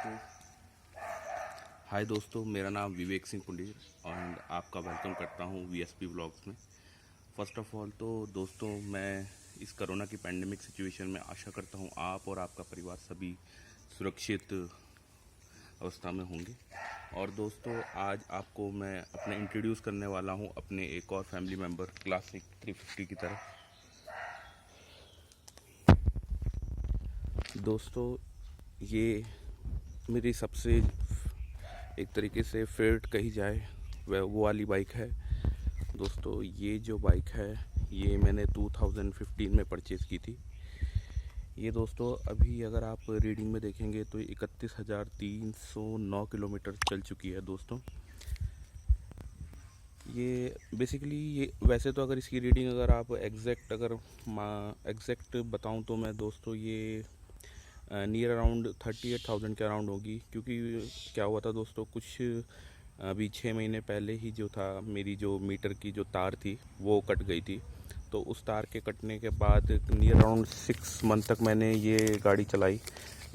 दोस्तों। हाय दोस्तों, मेरा नाम विवेक सिंह पुंडीर और आपका वेलकम करता हूँ वीएसपी व्लॉग्स में। फ़र्स्ट ऑफ ऑल तो दोस्तों, मैं इस कोरोना की पैंडेमिक सिचुएशन में आशा करता हूँ आप और आपका परिवार सभी सुरक्षित अवस्था में होंगे। और दोस्तों, आज आपको मैं अपने इंट्रोड्यूस करने वाला हूँ अपने एक और फैमिली मेम्बर क्लासिक 350 की तरफ। दोस्तों, ये मेरी सबसे एक तरीके से फेवरेट कही जाए वह वो वाली बाइक है। दोस्तों, ये जो बाइक है ये मैंने 2015 में परचेज़ की थी। ये दोस्तों अभी अगर आप रीडिंग में देखेंगे तो 31,309 किलोमीटर चल चुकी है दोस्तों। ये बेसिकली ये वैसे तो अगर इसकी रीडिंग अगर आप एग्जैक्ट बताऊं तो मैं दोस्तों ये नियर अराउंड 38,000 के अराउंड होगी। क्योंकि क्या हुआ था दोस्तों, कुछ अभी 6 महीने पहले ही जो था मेरी जो मीटर की जो तार थी वो कट गई थी। तो उस तार के कटने के बाद नियर अराउंड 6 मंथ तक मैंने ये गाड़ी चलाई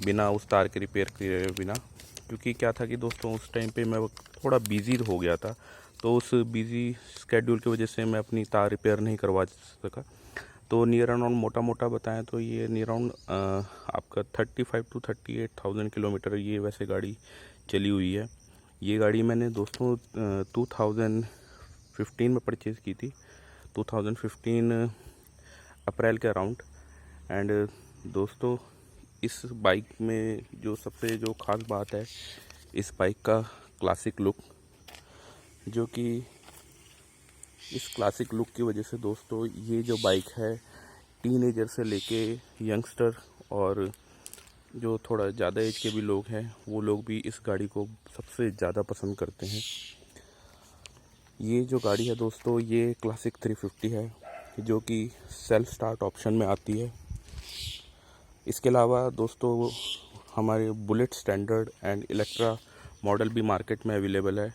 बिना उस तार के रिपेयर किए बिना। क्योंकि क्या था कि दोस्तों उस टाइम पे मैं थोड़ा बिज़ी हो गया था, तो उस बिज़ी स्केड्यूल की वजह से मैं अपनी तार रिपेयर नहीं करवा सका। तो नियर अराउंड मोटा मोटा बताएं तो ये नियर अराउंड आपका 35 to 38,000 किलोमीटर ये वैसे गाड़ी चली हुई है। ये गाड़ी मैंने दोस्तों 2015 में परचेज़ की थी, 2015 अप्रैल के अराउंड। एंड दोस्तों, इस बाइक में जो सबसे जो ख़ास बात है इस बाइक का क्लासिक लुक, जो कि इस क्लासिक लुक की वजह से दोस्तों ये जो बाइक है टीनेजर से लेके यंगस्टर और जो थोड़ा ज़्यादा एज के भी लोग हैं वो लोग भी इस गाड़ी को सबसे ज़्यादा पसंद करते हैं। ये जो गाड़ी है दोस्तों ये क्लासिक 350 है, जो कि सेल्फ स्टार्ट ऑप्शन में आती है। इसके अलावा दोस्तों हमारे bullet standard and Electra model भी मार्केट में अवेलेबल है।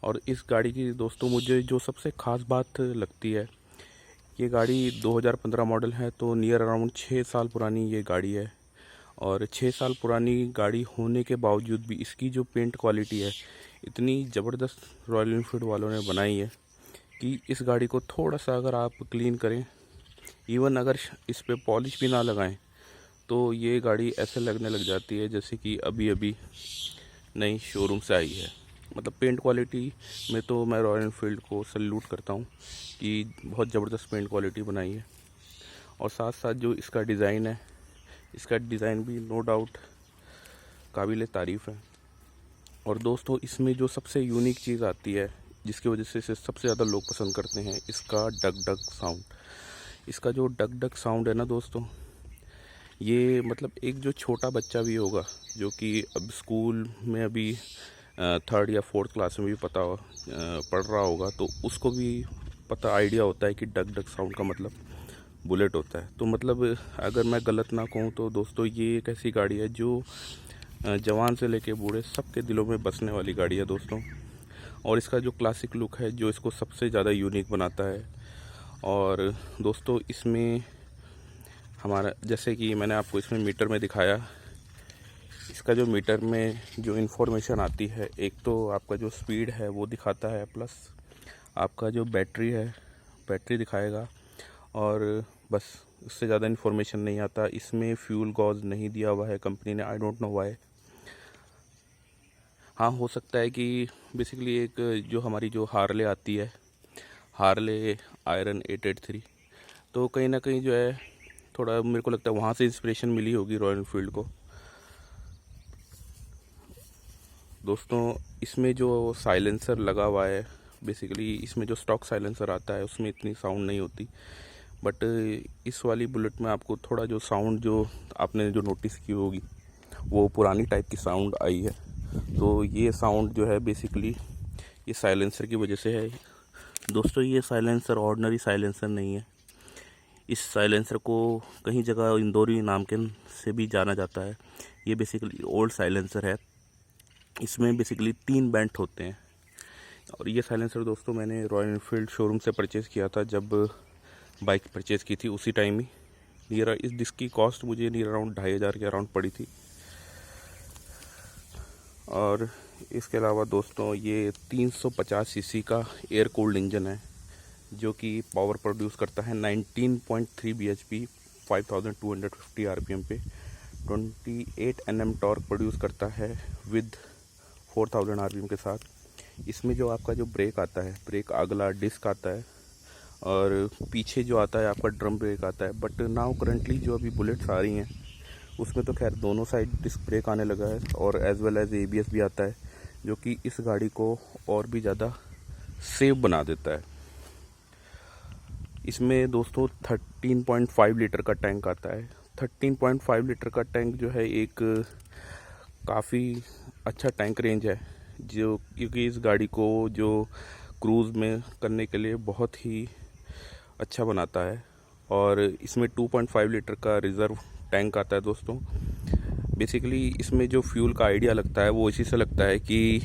और इस गाड़ी की दोस्तों मुझे जो सबसे ख़ास बात लगती है, ये गाड़ी 2015 मॉडल है, तो नियर अराउंड 6 साल पुरानी ये गाड़ी है। और 6 साल पुरानी गाड़ी होने के बावजूद भी इसकी जो पेंट क्वालिटी है इतनी ज़बरदस्त रॉयल एनफील्ड वालों ने बनाई है कि इस गाड़ी को थोड़ा सा अगर आप क्लीन करें, इवन अगर इस पे पॉलिश भी ना लगाएं, तो ये गाड़ी ऐसे लगने लग जाती है जैसे कि अभी अभी नई शोरूम से आई है। मतलब पेंट क्वालिटी में तो मैं रॉयल एनफील्ड को सैल्यूट करता हूँ कि बहुत ज़बरदस्त पेंट क्वालिटी बनाई है। और साथ साथ जो इसका डिज़ाइन है, इसका डिज़ाइन भी नो डाउट काबिल तारीफ़ है। और दोस्तों इसमें जो सबसे यूनिक चीज़ आती है जिसकी वजह से इसे सबसे ज़्यादा लोग पसंद करते हैं, इसका डग डग साउंड। इसका जो डग डग साउंड है ना दोस्तों, ये मतलब एक जो छोटा बच्चा भी होगा जो कि अब स्कूल में अभी 3rd या 4th क्लास में भी पढ़ रहा होगा, तो उसको भी पता आइडिया होता है कि डग डग साउंड का मतलब बुलेट होता है। तो मतलब अगर मैं गलत ना कहूँ तो दोस्तों ये एक ऐसी गाड़ी है जो जवान से लेके बूढ़े सबके दिलों में बसने वाली गाड़ी है दोस्तों। और इसका जो क्लासिक लुक है जो इसको सबसे ज़्यादा यूनिक बनाता है। और दोस्तों इसमें हमारा, जैसे कि मैंने आपको इसमें मीटर में दिखाया, इसका जो मीटर में जो इन्फॉर्मेशन आती है, एक तो आपका जो स्पीड है वो दिखाता है, प्लस आपका जो बैटरी है बैटरी दिखाएगा। और बस इससे ज़्यादा इन्फॉर्मेशन नहीं आता। इसमें फ्यूल गॉज नहीं दिया हुआ है कंपनी ने, आई डोंट नो व्हाई। हाँ, हो सकता है कि बेसिकली एक जो हमारी जो हार्ले आती है, हार्ले आयरन 883, तो कहीं ना कहीं जो है थोड़ा मेरे को लगता है वहाँ से इंस्पिरेशन मिली होगी रॉयल एनफील्ड को। दोस्तों इसमें जो साइलेंसर लगा हुआ है, बेसिकली इसमें जो स्टॉक साइलेंसर आता है उसमें इतनी साउंड नहीं होती, बट इस वाली बुलेट में आपको थोड़ा जो साउंड जो आपने जो नोटिस की होगी वो पुरानी टाइप की साउंड आई है। तो ये साउंड जो है बेसिकली ये साइलेंसर की वजह से है। दोस्तों ये साइलेंसर ऑर्डिनरी साइलेंसर नहीं है। इस साइलेंसर को कहीं जगह इंदौरी नाम के से भी जाना जाता है। ये बेसिकली ओल्ड साइलेंसर है। इसमें बेसिकली 3 बेंट होते हैं। और ये साइलेंसर दोस्तों मैंने रॉयल एनफील्ड शोरूम से परचेज़ किया था, जब बाइक परचेज़ की थी उसी टाइम ही। इस डिस्क की कॉस्ट मुझे नियर अराउंड 2,500 के अराउंड पड़ी थी। और इसके अलावा दोस्तों ये 350 सीसी का एयर कूल्ड इंजन है जो कि पावर प्रोड्यूस करता है 19.3 bhp 5250 rpm पे। 28 Nm टॉर्क प्रोड्यूस करता है विद 4000 rpm के साथ। इसमें जो आपका जो ब्रेक आता है, ब्रेक अगला डिस्क आता है और पीछे जो आता है आपका ड्रम ब्रेक आता है। बट नाउ करंटली जो अभी बुलेट्स आ रही हैं उसमें तो खैर दोनों साइड डिस्क ब्रेक आने लगा है और एज वेल एज ABS भी आता है, जो कि इस गाड़ी को और भी ज़्यादा सेफ बना देता है। इसमें दोस्तों 13.5 लीटर का टैंक आता है। 13.5 लीटर का टैंक जो है एक काफ़ी अच्छा टैंक रेंज है, जो क्योंकि इस गाड़ी को जो क्रूज़ में करने के लिए बहुत ही अच्छा बनाता है। और इसमें 2.5 लीटर का रिज़र्व टैंक आता है दोस्तों। बेसिकली इसमें जो फ्यूल का आइडिया लगता है वो इसी से लगता है कि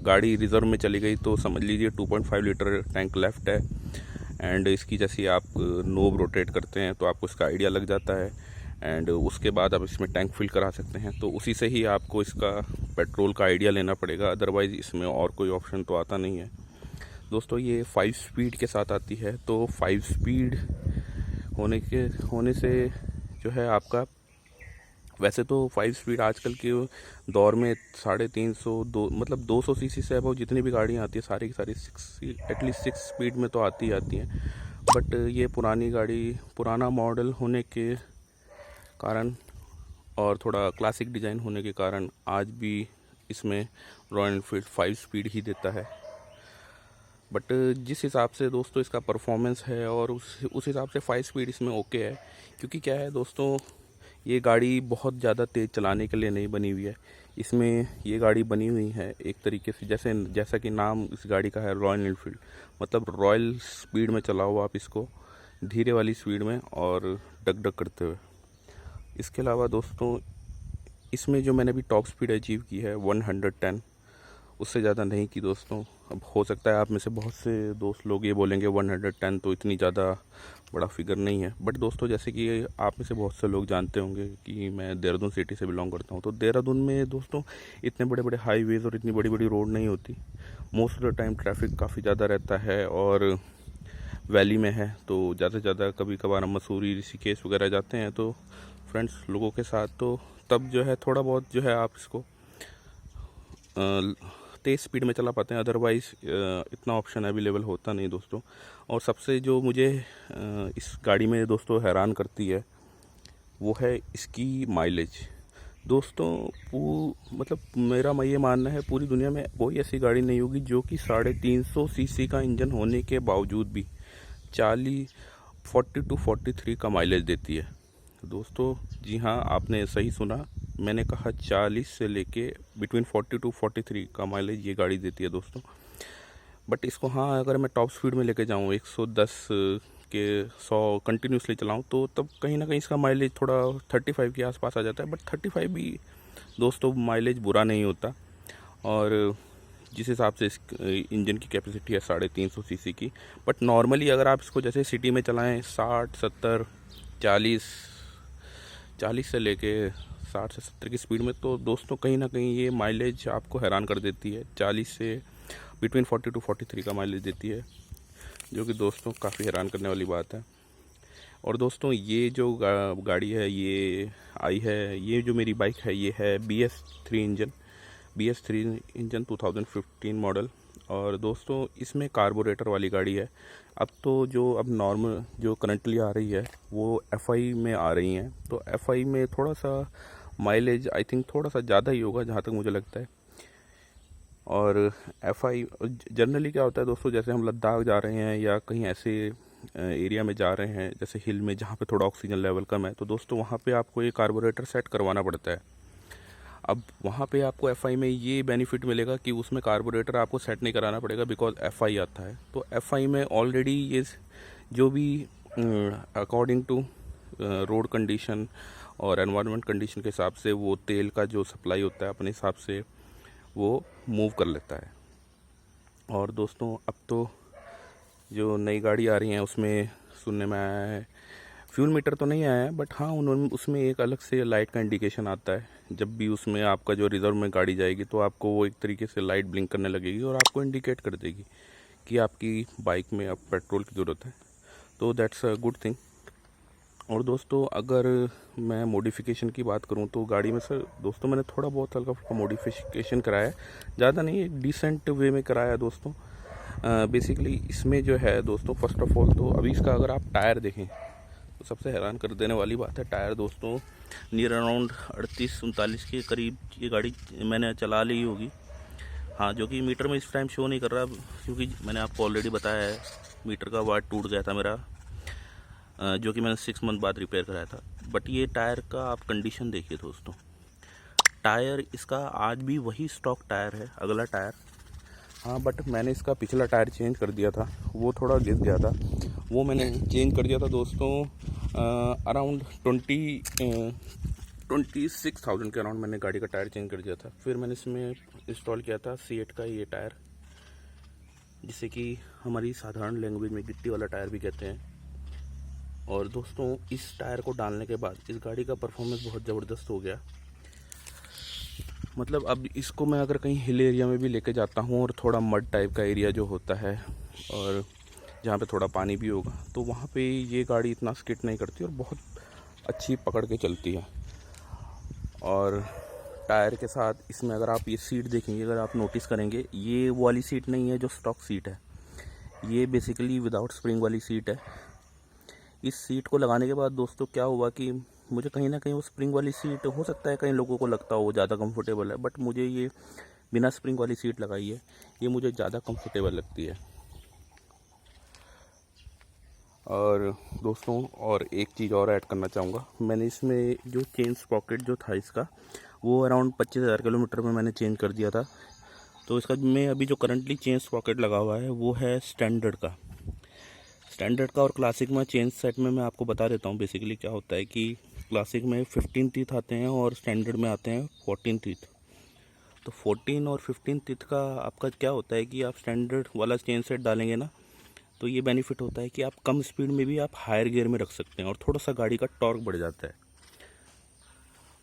गाड़ी रिज़र्व में चली गई तो समझ लीजिए 2.5 लीटर टैंक लेफ़्ट है, एंड इसकी जैसे आप नोब रोटेट करते हैं तो आपको इसका आइडिया लग जाता है, एंड उसके बाद आप इसमें टैंक फिल करा सकते हैं। तो उसी से ही आपको इसका पेट्रोल का आइडिया लेना पड़ेगा, अदरवाइज़ इसमें और कोई ऑप्शन तो आता नहीं है दोस्तों। ये 5 स्पीड के साथ आती है, तो 5 स्पीड होने से जो है आपका, वैसे तो 5 स्पीड आजकल के दौर में 350 मतलब 200 सीसी से अब जितनी भी गाड़ियाँ आती है सारी की सारी एटलीस्ट 6 स्पीड में तो आती हैं। बट ये पुरानी गाड़ी, पुराना मॉडल होने के कारण और थोड़ा क्लासिक डिज़ाइन होने के कारण आज भी इसमें रॉयल एनफील्ड 5 स्पीड ही देता है। बट जिस हिसाब से दोस्तों इसका परफॉर्मेंस है और उस हिसाब से 5 स्पीड इसमें ओके है, क्योंकि क्या है दोस्तों, ये गाड़ी बहुत ज़्यादा तेज़ चलाने के लिए नहीं बनी हुई है। इसमें ये गाड़ी बनी हुई है एक तरीके से जैसा कि नाम इस गाड़ी का है रॉयल एनफील्ड, मतलब रॉयल स्पीड में चलाओ आप इसको, धीरे वाली स्पीड में और डग डग करते हुए। इसके अलावा दोस्तों इसमें जो मैंने अभी टॉप स्पीड अचीव की है 110, उससे ज़्यादा नहीं की दोस्तों। अब हो सकता है आप में से बहुत से दोस्त लोग ये बोलेंगे 110 तो इतनी ज़्यादा बड़ा फिगर नहीं है। बट दोस्तों जैसे कि आप में से बहुत से लोग जानते होंगे कि मैं देहरादून सिटी से बिलोंग करता हूँ, तो देहरादून में दोस्तों इतने बड़े बड़े हाईवेज़ और इतनी बड़ी बड़ी रोड नहीं होती। Most of the time traffic काफ़ी ज़्यादा रहता है और वैली में है, तो ज़्यादा से ज़्यादा कभी कभार हम मसूरी, ऋषिकेश वगैरह जाते हैं तो फ्रेंड्स लोगों के साथ, तो तब जो है थोड़ा बहुत जो है आप इसको तेज़ स्पीड में चला पाते हैं, अदरवाइज़ इतना ऑप्शन अवेलेबल होता नहीं दोस्तों। और सबसे जो मुझे इस गाड़ी में दोस्तों हैरान करती है वो है इसकी माइलेज दोस्तों। मतलब मेरा ये मानना है पूरी दुनिया में कोई ऐसी गाड़ी नहीं होगी जो कि 350 सीसी का इंजन होने के बावजूद भी 40 to 43 का माइलेज देती है दोस्तों। जी हाँ, आपने सही सुना, मैंने कहा 40 से लेके बिटवीन 40 to 43 का माइलेज ये गाड़ी देती है दोस्तों। बट इसको हाँ, अगर मैं टॉप स्पीड में लेके जाऊँ 110 के 100 कंटिन्यूसली चलाऊँ तो तब कहीं ना कहीं इसका माइलेज थोड़ा 35 के आसपास आ जाता है। बट 35 भी दोस्तों माइलेज बुरा नहीं होता। और जिस हिसाब से इस इंजन की कैपेसिटी है 350 सीसी की, बट नॉर्मली अगर आप इसको जैसे सिटी में चलाएं 60, 70, 40 से लेके 60 से 70 की स्पीड में, तो दोस्तों कहीं ना कहीं ये माइलेज आपको हैरान कर देती है। 40 से बिटवीन 40 to 43 का माइलेज देती है, जो कि दोस्तों काफ़ी हैरान करने वाली बात है। और दोस्तों ये जो गाड़ी है ये आई है, ये जो मेरी बाइक है ये है BS3 इंजन 2015 मॉडल। और दोस्तों इसमें कार्बोरेटर वाली गाड़ी है। अब तो अब नॉर्मल जो करंटली आ रही है वो FI में आ रही हैं, तो FI में थोड़ा सा माइलेज आई थिंक थोड़ा सा ज़्यादा ही होगा जहाँ तक मुझे लगता है। और FI जनरली क्या होता है दोस्तों, जैसे हम लद्दाख जा रहे हैं या कहीं ऐसे एरिया में जा रहे हैं जैसे हिल में जहाँ पे थोड़ा ऑक्सीजन लेवल कम है, तो दोस्तों वहाँ पे आपको ये कार्बोरेटर सेट करवाना पड़ता है। अब वहाँ पे आपको FI में ये बेनिफिट मिलेगा कि उसमें कार्बोरेटर आपको सेट नहीं कराना पड़ेगा, बिकॉज FI आता है। तो FI में ऑलरेडी ये जो भी अकॉर्डिंग टू रोड कंडीशन और एनवायरनमेंट कंडीशन के हिसाब से वो तेल का जो सप्लाई होता है अपने हिसाब से वो मूव कर लेता है। और दोस्तों अब तो जो नई गाड़ी आ रही हैं उसमें सुनने में आया है, फ्यूल मीटर तो नहीं आया है, बट हाँ उन्होंने उसमें एक अलग से लाइट का इंडिकेशन आता है जब भी उसमें आपका जो रिज़र्व में गाड़ी जाएगी तो आपको वो एक तरीके से लाइट ब्लिंक करने लगेगी और आपको इंडिकेट कर देगी कि आपकी बाइक में अब पेट्रोल की ज़रूरत है। तो दैट्स अ गुड थिंग। और दोस्तों अगर मैं मॉडिफिकेशन की बात करूं तो गाड़ी में सर दोस्तों मैंने थोड़ा बहुत हल्का मॉडिफिकेशन कराया है, ज़्यादा नहीं, एक डिसेंट वे में कराया है दोस्तों। बेसिकली इसमें जो है दोस्तों, फर्स्ट ऑफ ऑल तो अभी इसका अगर आप टायर देखें तो सबसे हैरान कर देने वाली बात है, टायर दोस्तों नियर अराउंड 38-39 के करीब ये गाड़ी मैंने चला ली होगी। हाँ, जो कि मीटर में इस टाइम शो नहीं कर रहा क्योंकि मैंने आपको ऑलरेडी बताया है मीटर का वाट टूट गया था मेरा, जो कि मैंने 6 मंथ बाद रिपेयर कराया था। बट ये टायर का आप कंडीशन देखिए दोस्तों, टायर इसका आज भी वही स्टॉक टायर है, अगला टायर। हाँ, बट मैंने इसका पिछला टायर चेंज कर दिया था, वो थोड़ा घिस गया था, वो मैंने चेंज कर दिया था दोस्तों। अराउंड 26,000 के अराउंड मैंने गाड़ी का टायर चेंज कर दिया था। फिर मैंने इसमें इंस्टॉल किया था सीएट का ये टायर, जिसे कि हमारी साधारण लैंग्वेज में गिट्टी वाला टायर भी कहते हैं। और दोस्तों इस टायर को डालने के बाद इस गाड़ी का परफॉर्मेंस बहुत ज़बरदस्त हो गया। मतलब अब इसको मैं अगर कहीं हिल एरिया में भी लेके जाता हूँ और थोड़ा मड टाइप का एरिया जो होता है और जहाँ पे थोड़ा पानी भी होगा, तो वहाँ पे ये गाड़ी इतना स्किड नहीं करती और बहुत अच्छी पकड़ के चलती है। और टायर के साथ इसमें अगर आप ये सीट देखेंगे, अगर आप नोटिस करेंगे, ये वो वाली सीट नहीं है जो स्टॉक सीट है, ये बेसिकली विदाउट स्प्रिंग वाली सीट है। इस सीट को लगाने के बाद दोस्तों क्या हुआ कि मुझे कहीं ना कहीं वो स्प्रिंग वाली सीट, हो सकता है कई लोगों को लगता हो वो ज़्यादा कंफर्टेबल है, बट मुझे ये बिना स्प्रिंग वाली सीट लगाई है, ये मुझे ज़्यादा कंफर्टेबल लगती है। और दोस्तों और एक चीज़ और ऐड करना चाहूँगा, मैंने इसमें जो चेन स्प्रॉकेट जो था इसका, वो अराउंड 25,000 किलोमीटर में मैंने चेंज कर दिया था। तो इसका मैं अभी जो करंटली चेन स्प्रॉकेट लगा हुआ है वो है स्टैंडर्ड का। और क्लासिक में चेन सेट में मैं आपको बता देता हूँ बेसिकली क्या होता है कि क्लासिक में 15 टीथ आते हैं और स्टैंडर्ड में आते हैं 14 टीथ। तो 14 और 15 टीथ का आपका क्या होता है कि आप स्टैंडर्ड वाला चेन सेट डालेंगे ना, तो ये बेनिफिट होता है कि आप कम स्पीड में भी आप हायर गियर में रख सकते हैं और थोड़ा सा गाड़ी का टॉर्क बढ़ जाता है।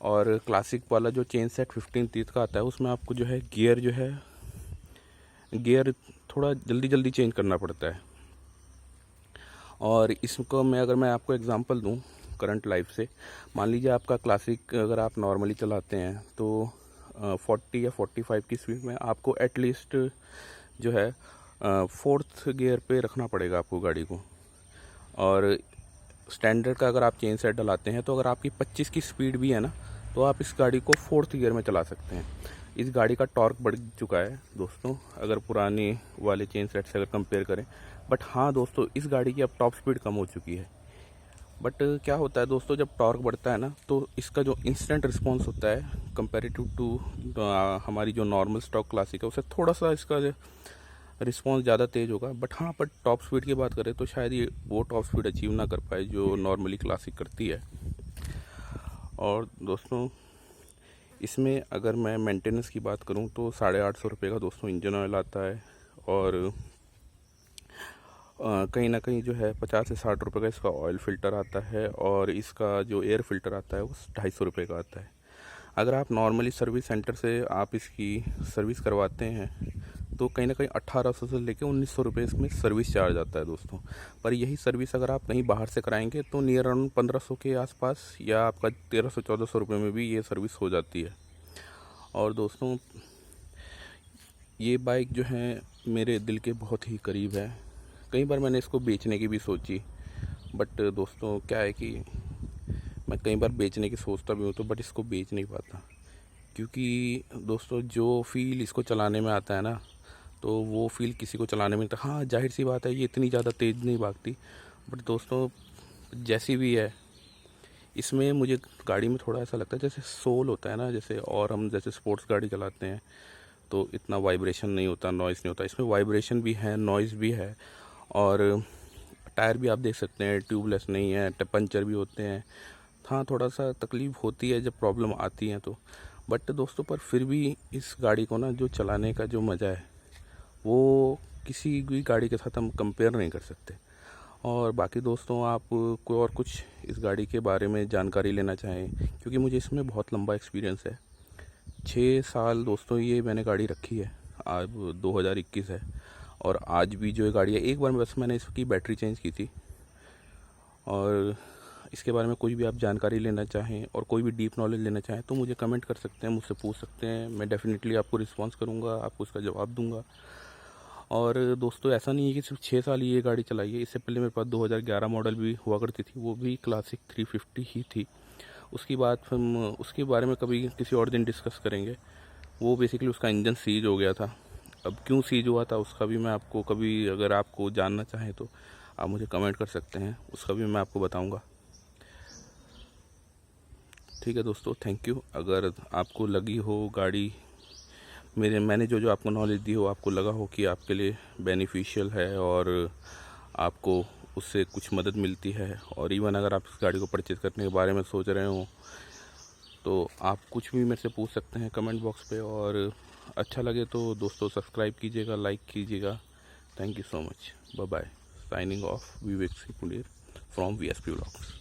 और क्लासिक वाला जो चेन सेट 15 टीथ का आता है उसमें आपको जो है गियर थोड़ा जल्दी चेंज करना पड़ता है। और इसको अगर मैं आपको एग्जांपल दूं करंट लाइफ से, मान लीजिए आपका क्लासिक अगर आप नॉर्मली चलाते हैं तो 40 या 45 की स्पीड में आपको एटलीस्ट जो है 4th गियर पे रखना पड़ेगा आपको गाड़ी को। और स्टैंडर्ड का अगर आप चेन सेट डलाते हैं तो अगर आपकी 25 की स्पीड भी है ना, तो आप इस गाड़ी को 4th गियर में चला सकते हैं। इस गाड़ी का टॉर्क बढ़ चुका है दोस्तों अगर पुराने वाले चेन सेट से अगर कंपेयर करें। बट हाँ दोस्तों, इस गाड़ी की अब टॉप स्पीड कम हो चुकी है। बट क्या होता है दोस्तों, जब टॉर्क बढ़ता है ना तो इसका जो इंस्टेंट रिस्पॉन्स होता है कंपेरेटिव टू हमारी जो नॉर्मल स्टॉक क्लासिक है, उससे थोड़ा सा इसका रिस्पॉन्स ज़्यादा तेज़ होगा। बट हाँ, बट टॉप स्पीड की बात करें तो शायद ये वो टॉप स्पीड अचीव ना कर पाए जो नॉर्मली क्लासिक करती है। और दोस्तों इसमें अगर मैं मेंटेनेंस की बात करूं तो 850 रुपये का दोस्तों इंजन ऑयल आता है। और कहीं ना कहीं जो है 50 से 60 रुपये का इसका ऑयल फ़िल्टर आता है। और इसका जो एयर फ़िल्टर आता है वो 250 रुपये का आता है। अगर आप नॉर्मली सर्विस सेंटर से आप इसकी सर्विस करवाते हैं तो कहीं ना कहीं 1800 से लेकर 1900 रुपये इसमें सर्विस चार्ज आता है दोस्तों। पर यही सर्विस अगर आप कहीं बाहर से कराएंगे तो नियर अराउंड 1500 के आसपास या आपका 1300-1400 रुपये में भी ये सर्विस हो जाती है। और दोस्तों ये बाइक जो है मेरे दिल के बहुत ही करीब है। कई बार मैंने इसको बेचने की भी सोची, बट दोस्तों क्या है कि मैं कई बार बेचने की सोचता भी हूँ तो बट इसको बेच नहीं पाता, क्योंकि दोस्तों जो फील इसको चलाने में आता है ना, तो वो फील किसी को चलाने में, तो हाँ जाहिर सी बात है ये इतनी ज़्यादा तेज़ नहीं भागती, बट दोस्तों जैसी भी है इसमें मुझे गाड़ी में थोड़ा ऐसा लगता है जैसे सोल होता है ना, जैसे और हम जैसे स्पोर्ट्स गाड़ी चलाते हैं तो इतना वाइब्रेशन नहीं होता, नॉइज़ नहीं होता। इसमें वाइब्रेशन भी है, नॉइज़ भी है। और टायर भी आप देख सकते हैं ट्यूबलेस नहीं है, पंचर भी होते हैं। हाँ थोड़ा सा तकलीफ़ होती है जब प्रॉब्लम आती है तो, बट दोस्तों पर फिर भी इस गाड़ी को ना जो चलाने का जो मज़ा है वो किसी भी गाड़ी के साथ हम कंपेयर नहीं कर सकते। और बाकी दोस्तों, आप कोई और कुछ इस गाड़ी के बारे में जानकारी लेना चाहें, क्योंकि मुझे इसमें बहुत लंबा एक्सपीरियंस है। 6 साल दोस्तों ये मैंने गाड़ी रखी है, अब 2021 है और आज भी जो ये गाड़ी है, एक बार बस मैंने इसकी बैटरी चेंज की थी। और इसके बारे में कोई भी आप जानकारी लेना चाहें और कोई भी डीप नॉलेज लेना चाहें तो मुझे कमेंट कर सकते हैं, मुझसे पूछ सकते हैं। मैं डेफिनेटली आपको रिस्पॉन्स करूँगा, आपको उसका जवाब दूँगा। और दोस्तों, ऐसा नहीं है कि सिर्फ 6 साल ये गाड़ी चलाई है। इससे पहले मेरे पास 2011 मॉडल भी हुआ करती थी, वो भी क्लासिक 350 ही थी। उसकी बात हम उसके बारे में कभी किसी और दिन डिस्कस करेंगे। वो बेसिकली उसका इंजन सीज हो गया था। अब क्यों सीज हुआ था उसका भी मैं आपको कभी, अगर आपको जानना चाहें तो आप मुझे कमेंट कर सकते हैं, उसका भी मैं आपको बताऊंगा। ठीक है दोस्तों, थैंक यू। अगर आपको लगी हो गाड़ी, मैंने जो आपको नॉलेज दी हो, आपको लगा हो कि आपके लिए बेनिफिशियल है और आपको उससे कुछ मदद मिलती है, और इवन अगर आप इस गाड़ी को परचेज़ करने के बारे में सोच रहे हो तो आप कुछ भी मेरे से पूछ सकते हैं कमेंट बॉक्स पे। और अच्छा लगे तो दोस्तों सब्सक्राइब कीजिएगा, लाइक कीजिएगा। Thank you so much. Bye bye. Signing off, Vivek Singh Puner from VSP vlogs.